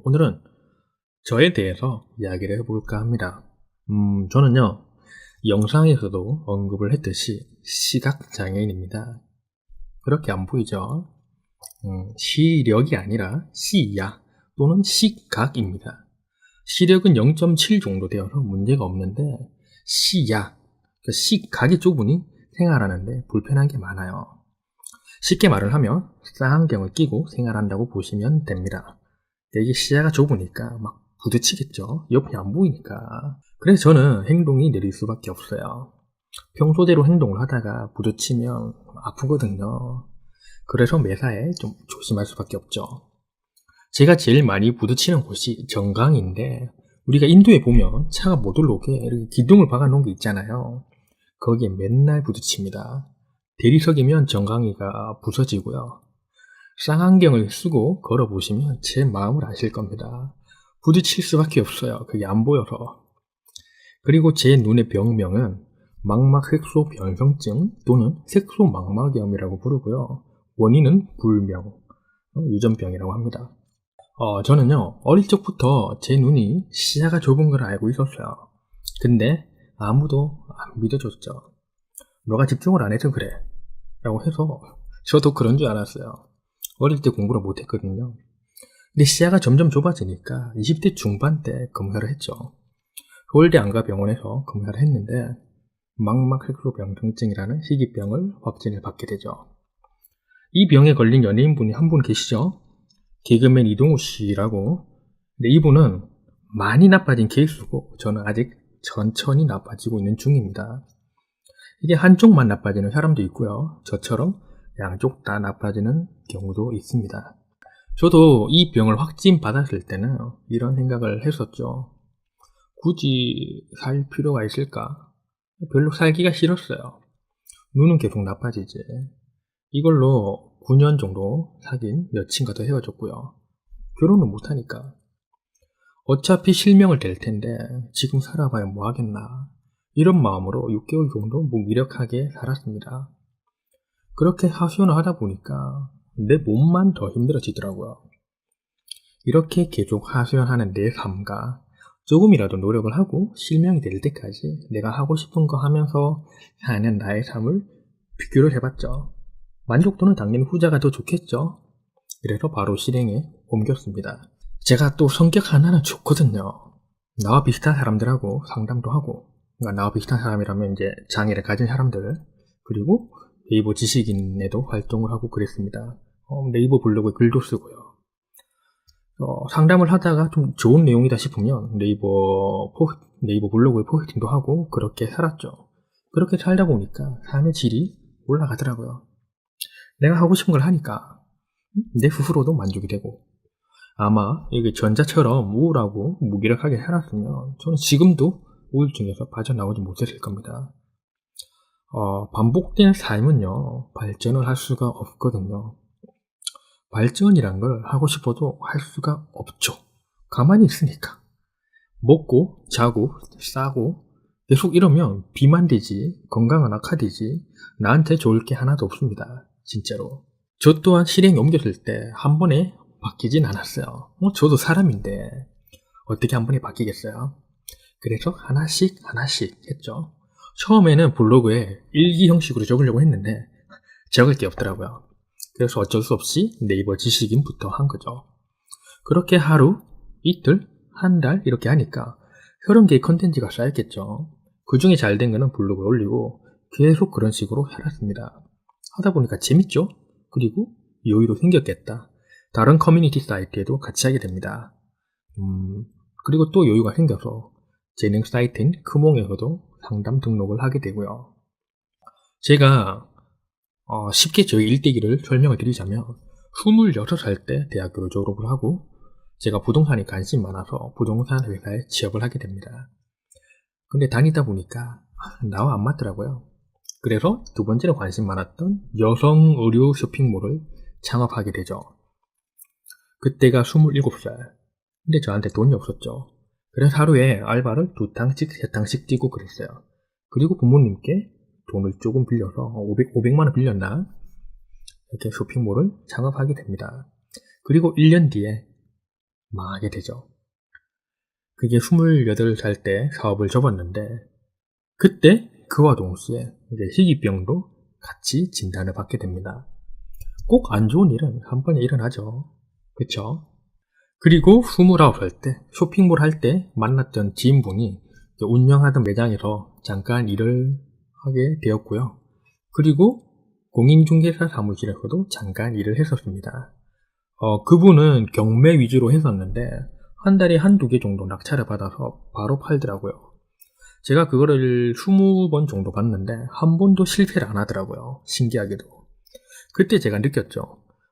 오늘은 저에 대해서 이야기를 해볼까 합니다. 저는요, 영상에서도 언급을 했듯이 시각장애인입니다. 그렇게 안 보이죠? 시력이 아니라 시야 또는 시각입니다. 시력은 0.7 정도 되어서 문제가 없는데 시야, 그러니까 시각이 좁으니 생활하는데 불편한 게 많아요. 쉽게 말을 하면 쌍안경을 끼고 생활한다고 보시면 됩니다. 이게 시야가 좁으니까 막 부딪히겠죠. 옆이 안 보이니까. 그래서 저는 행동이 느릴 수밖에 없어요. 평소대로 행동을 하다가 부딪히면 아프거든요. 그래서 매사에 좀 조심할 수밖에 없죠. 제가 제일 많이 부딪히는 곳이 정강인데, 우리가 인도에 보면 차가 못 올라오게 이렇게 기둥을 박아놓은 게 있잖아요. 거기에 맨날 부딪힙니다. 대리석이면 정강이가 부서지고요. 쌍안경을 쓰고 걸어보시면 제 마음을 아실 겁니다. 부딪힐 수밖에 없어요. 그게 안 보여서. 그리고 제 눈의 병명은 망막색소 변성증 또는 색소망막염이라고 부르고요. 원인은 불명, 유전병이라고 합니다. 저는요, 어릴 적부터 제 눈이 시야가 좁은 걸 알고 있었어요. 근데 아무도 안 믿어줬죠. 너가 집중을 안 해서 그래 라고 해서 저도 그런 줄 알았어요. 어릴 때 공부를 못했거든요. 근데 시야가 점점 좁아지니까 20대 중반 때 검사를 했죠. 서울대 안과병원에서 검사를 했는데 망막색소 변성증이라는 희귀병을 확진을 받게 되죠. 이 병에 걸린 연예인분이 한 분 계시죠? 개그맨 이동우 씨라고. 근데 이분은 많이 나빠진 케이스고 저는 아직 천천히 나빠지고 있는 중입니다. 이게 한쪽만 나빠지는 사람도 있고요. 저처럼 양쪽 다 나빠지는 경우도 있습니다. 저도 이 병을 확진받았을 때는 이런 생각을 했었죠. 굳이 살 필요가 있을까? 별로 살기가 싫었어요. 눈은 계속 나빠지지. 이걸로 9년 정도 사귄 여친과도 헤어졌고요. 결혼은 못하니까. 어차피 실명을 댈 텐데 지금 살아봐야 뭐 하겠나. 이런 마음으로 6개월 정도 무기력하게 살았습니다. 그렇게 하소연을 하다 보니까 내 몸만 더 힘들어지더라고요. 이렇게 계속 하소연하는 내 삶과 조금이라도 노력을 하고 실명이 될 때까지 내가 하고 싶은 거 하면서 사는 나의 삶을 비교를 해봤죠. 만족도는 당연히 후자가 더 좋겠죠. 그래서 바로 실행에 옮겼습니다. 제가 또 성격 하나는 좋거든요. 나와 비슷한 사람들하고 상담도 하고, 그러니까 나와 비슷한 사람이라면 이제 장애를 가진 사람들, 그리고 네이버 지식인에도 활동을 하고 그랬습니다. 네이버 블로그에 글도 쓰고요. 상담을 하다가 좀 좋은 내용이다 싶으면 네이버 블로그에 포스팅도 하고 그렇게 살았죠. 그렇게 살다 보니까 삶의 질이 올라가더라고요. 내가 하고 싶은 걸 하니까 내 스스로도 만족이 되고, 아마 이게 전자처럼 우울하고 무기력하게 살았으면 저는 지금도 우울증에서 빠져나오지 못했을 겁니다. 반복된 삶은요, 발전을 할 수가 없거든요. 발전이란 걸 하고 싶어도 할 수가 없죠. 가만히 있으니까. 먹고, 자고, 싸고, 계속 이러면 비만 되지, 건강은 악화되지, 나한테 좋을 게 하나도 없습니다. 진짜로. 저 또한 실행에 옮겼을 때 한 번에 바뀌진 않았어요. 저도 사람인데 어떻게 한 번에 바뀌겠어요? 그래서 하나씩 했죠. 처음에는 블로그에 일기 형식으로 적으려고 했는데 적을 게 없더라고요. 그래서 어쩔 수 없이 네이버 지식인부터 한 거죠. 그렇게 하루, 이틀, 한 달 이렇게 하니까 30개의 컨텐츠가 쌓였겠죠. 그 중에 잘 된 거는 블로그에 올리고 계속 그런 식으로 살았습니다. 하다 보니까 재밌죠? 그리고 여유도 생겼겠다. 다른 커뮤니티 사이트에도 같이 하게 됩니다. 그리고 또 여유가 생겨서 재능 사이트인 크몽에서도 상담 등록을 하게 되고요. 제가 쉽게 저희 일대기를 설명을 드리자면 26살 때 대학교를 졸업을 하고 제가 부동산에 관심이 많아서 부동산 회사에 취업을 하게 됩니다. 근데 다니다 보니까 나와 안 맞더라고요. 그래서 두 번째로 관심 많았던 여성 의류 쇼핑몰을 창업하게 되죠. 그때가 27살. 근데 저한테 돈이 없었죠. 그래서 하루에 알바를 2탕씩, 3탕씩 뛰고 그랬어요. 그리고 부모님께 돈을 조금 빌려서 500만 원 빌렸나? 이렇게 쇼핑몰을 창업하게 됩니다. 그리고 1년 뒤에 망하게 되죠. 그게 28살 때 사업을 접었는데 그때 그와 동시에 이제 희귀병도 같이 진단을 받게 됩니다. 꼭 안 좋은 일은 한 번에 일어나죠. 그쵸? 그리고 29살 때 쇼핑몰 할 때 만났던 지인분이 운영하던 매장에서 잠깐 일을 하게 되었고요. 그리고 공인중개사 사무실에서도 잠깐 일을 했었습니다. 그분은 경매 위주로 했었는데 한 달에 한두 개 정도 낙찰을 받아서 바로 팔더라고요. 제가 그거를 20번 정도 봤는데 한 번도 실패를 안 하더라고요. 신기하게도. 그때 제가 느꼈죠.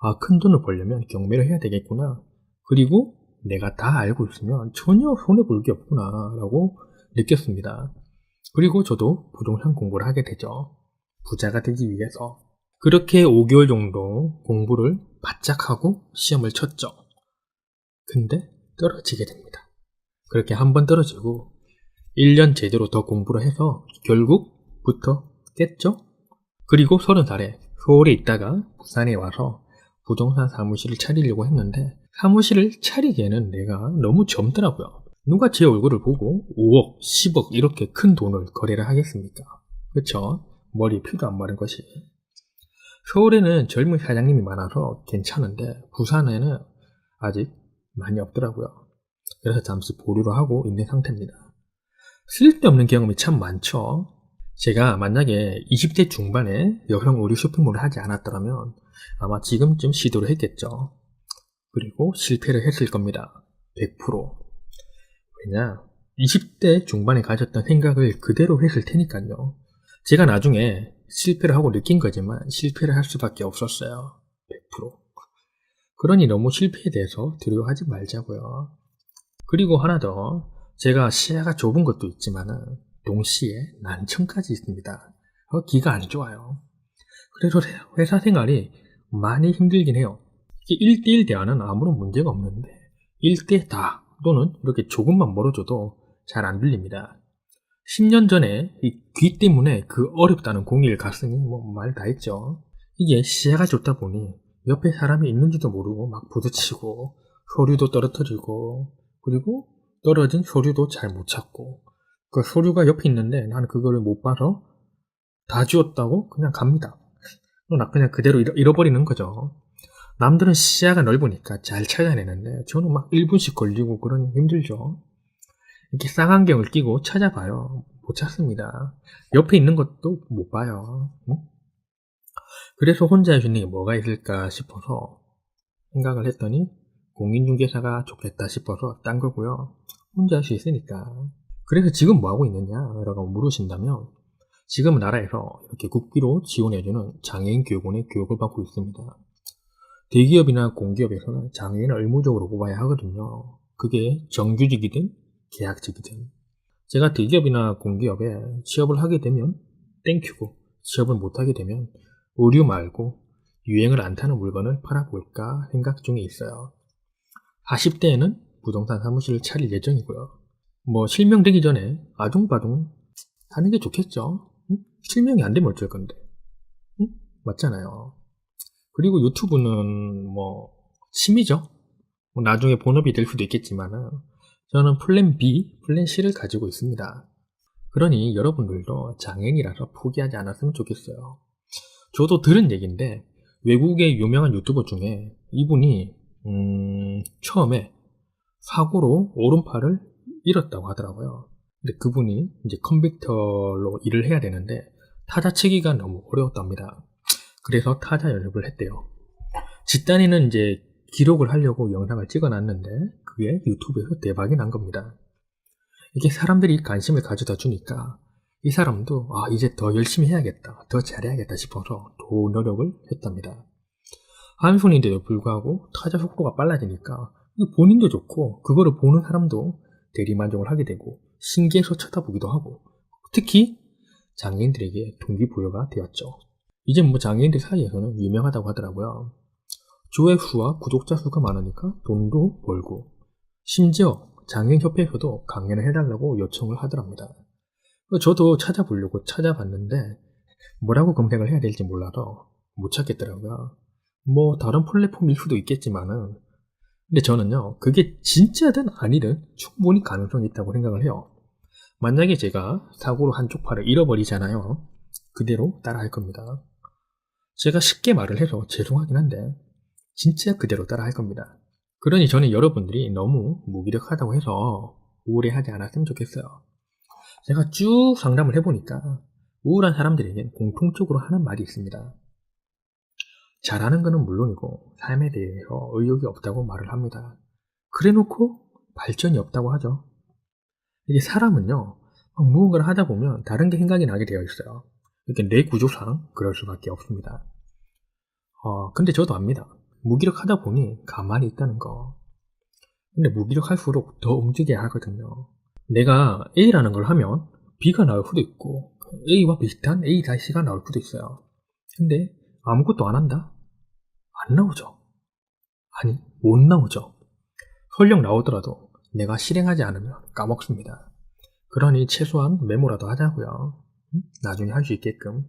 아, 큰 돈을 벌려면 경매를 해야 되겠구나. 그리고 내가 다 알고 있으면 전혀 손해볼 게 없구나 라고 느꼈습니다. 그리고 저도 부동산 공부를 하게 되죠. 부자가 되기 위해서. 그렇게 5개월 정도 공부를 바짝 하고 시험을 쳤죠. 근데 떨어지게 됩니다. 그렇게 한 번 떨어지고 1년 제대로 더 공부를 해서 결국 붙었겠죠? 그리고 30살에 서울에 있다가 부산에 와서 부동산 사무실을 차리려고 했는데 사무실을 차리기에는 내가 너무 젊더라고요. 누가 제 얼굴을 보고 5억, 10억 이렇게 큰 돈을 거래를 하겠습니까? 그쵸? 머리에 피도 안 마른 것이. 서울에는 젊은 사장님이 많아서 괜찮은데 부산에는 아직 많이 없더라고요. 그래서 잠시 보류를 하고 있는 상태입니다. 쓸데없는 경험이 참 많죠. 제가 만약에 20대 중반에 여성 의류 쇼핑몰을 하지 않았더라면 아마 지금쯤 시도를 했겠죠. 그리고 실패를 했을 겁니다. 100%. 왜냐? 20대 중반에 가졌던 생각을 그대로 했을 테니까요. 제가 나중에 실패를 하고 느낀 거지만 실패를 할 수밖에 없었어요. 100%. 그러니 너무 실패에 대해서 두려워하지 말자고요. 그리고 하나 더, 제가 시야가 좁은 것도 있지만은 동시에 난청까지 있습니다. 기가 안 좋아요. 그래서 회사 생활이 많이 힘들긴 해요. 1대1 대화는 아무런 문제가 없는데 1대 다 또는 이렇게 조금만 멀어져도 잘 안 들립니다. 10년 전에 이 귀 때문에 그 어렵다는 공의를 갔으니 말 다 했죠. 이게 시야가 좋다 보니 옆에 사람이 있는지도 모르고 막 부딪히고 서류도 떨어뜨리고 그리고 떨어진 서류도 잘 못 찾고 그 서류가 옆에 있는데 나는 그거를 못 봐서 다 지웠다고 그냥 갑니다. 나 그냥 그대로 잃어버리는 거죠. 남들은 시야가 넓으니까 잘 찾아내는데 저는 막 1분씩 걸리고 그러니 힘들죠. 이렇게 쌍안경을 끼고 찾아봐요. 못 찾습니다. 옆에 있는 것도 못 봐요. 응? 그래서 혼자 할 수 있는 게 뭐가 있을까 싶어서 생각을 했더니 공인중개사가 좋겠다 싶어서 딴 거고요. 혼자 할 수 있으니까. 그래서 지금 뭐 하고 있느냐 라고 물으신다면 지금 나라에서 이렇게 국비로 지원해주는 장애인 교육원의 교육을 받고 있습니다. 대기업이나 공기업에서는 장애인을 의무적으로 뽑아야 하거든요. 그게 정규직이든 계약직이든. 제가 대기업이나 공기업에 취업을 하게 되면 땡큐고 취업을 못하게 되면 의류 말고 유행을 안 타는 물건을 팔아볼까 생각 중에 있어요. 40대에는 부동산 사무실을 차릴 예정이고요. 실명되기 전에 아둥바둥 하는 게 좋겠죠. 응? 실명이 안 되면 어쩔 건데. 응? 맞잖아요. 그리고 유튜브는 취미죠. 나중에 본업이 될 수도 있겠지만은 저는 플랜 B, 플랜 C를 가지고 있습니다. 그러니 여러분들도 장애인이라서 포기하지 않았으면 좋겠어요. 저도 들은 얘기인데 외국의 유명한 유튜버 중에 이분이 처음에 사고로 오른팔을 잃었다고 하더라고요. 근데 그분이 이제 컴퓨터로 일을 해야 되는데 타자 치기가 너무 어려웠답니다. 그래서 타자 연습을 했대요. 집단이는 이제 기록을 하려고 영상을 찍어놨는데 그게 유튜브에서 대박이 난 겁니다. 이게 사람들이 관심을 가져다 주니까 이 사람도 이제 더 열심히 해야겠다, 더 잘해야겠다 싶어서 더 노력을 했답니다. 한 손인데도 불구하고 타자 속도가 빨라지니까 본인도 좋고 그거를 보는 사람도 대리만족을 하게 되고 신기해서 쳐다보기도 하고 특히 장애인들에게 동기부여가 되었죠. 이제 장애인들 사이에서는 유명하다고 하더라고요. 조회수와 구독자 수가 많으니까 돈도 벌고 심지어 장애인협회에서도 강연을 해달라고 요청을 하더랍니다. 저도 찾아보려고 찾아봤는데 뭐라고 검색을 해야 될지 몰라서 못 찾겠더라고요. 다른 플랫폼일 수도 있겠지만은 근데 저는요, 그게 진짜든 아니든 충분히 가능성이 있다고 생각을 해요. 만약에 제가 사고로 한쪽 팔을 잃어버리잖아요. 그대로 따라할 겁니다. 제가 쉽게 말을 해서 죄송하긴 한데 진짜 그대로 따라할 겁니다. 그러니 저는 여러분들이 너무 무기력하다고 해서 우울해하지 않았으면 좋겠어요. 제가 쭉 상담을 해보니까 우울한 사람들에겐 공통적으로 하는 말이 있습니다. 잘하는 것은 물론이고 삶에 대해서 의욕이 없다고 말을 합니다. 그래놓고 발전이 없다고 하죠. 이게 사람은요, 막 무언가를 하다 보면 다른 게 생각이 나게 되어 있어요. 이렇게 뇌 구조상 그럴 수밖에 없습니다. 근데 저도 압니다. 무기력하다 보니 가만히 있다는 거. 근데 무기력할수록 더 움직여야 하거든요. 내가 A라는 걸 하면 B가 나올 수도 있고 A와 비슷한 A-C가 나올 수도 있어요. 근데 아무것도 안 한다? 안 나오죠. 아니, 못 나오죠. 설령 나오더라도 내가 실행하지 않으면 까먹습니다. 그러니 최소한 메모라도 하자고요. 나중에 할 수 있게끔.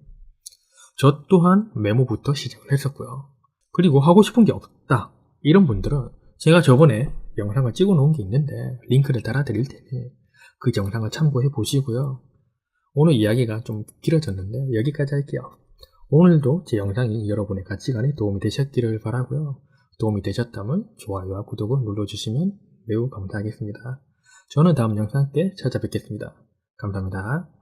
저 또한 메모부터 시작을 했었고요. 그리고 하고 싶은 게 없다. 이런 분들은 제가 저번에 영상을 찍어 놓은 게 있는데 링크를 달아 드릴 테니 그 영상을 참고해 보시고요. 오늘 이야기가 좀 길어졌는데 여기까지 할게요. 오늘도 제 영상이 여러분의 가치관에 도움이 되셨기를 바라고요. 도움이 되셨다면 좋아요와 구독을 눌러주시면 매우 감사하겠습니다. 저는 다음 영상 때 찾아뵙겠습니다. 감사합니다.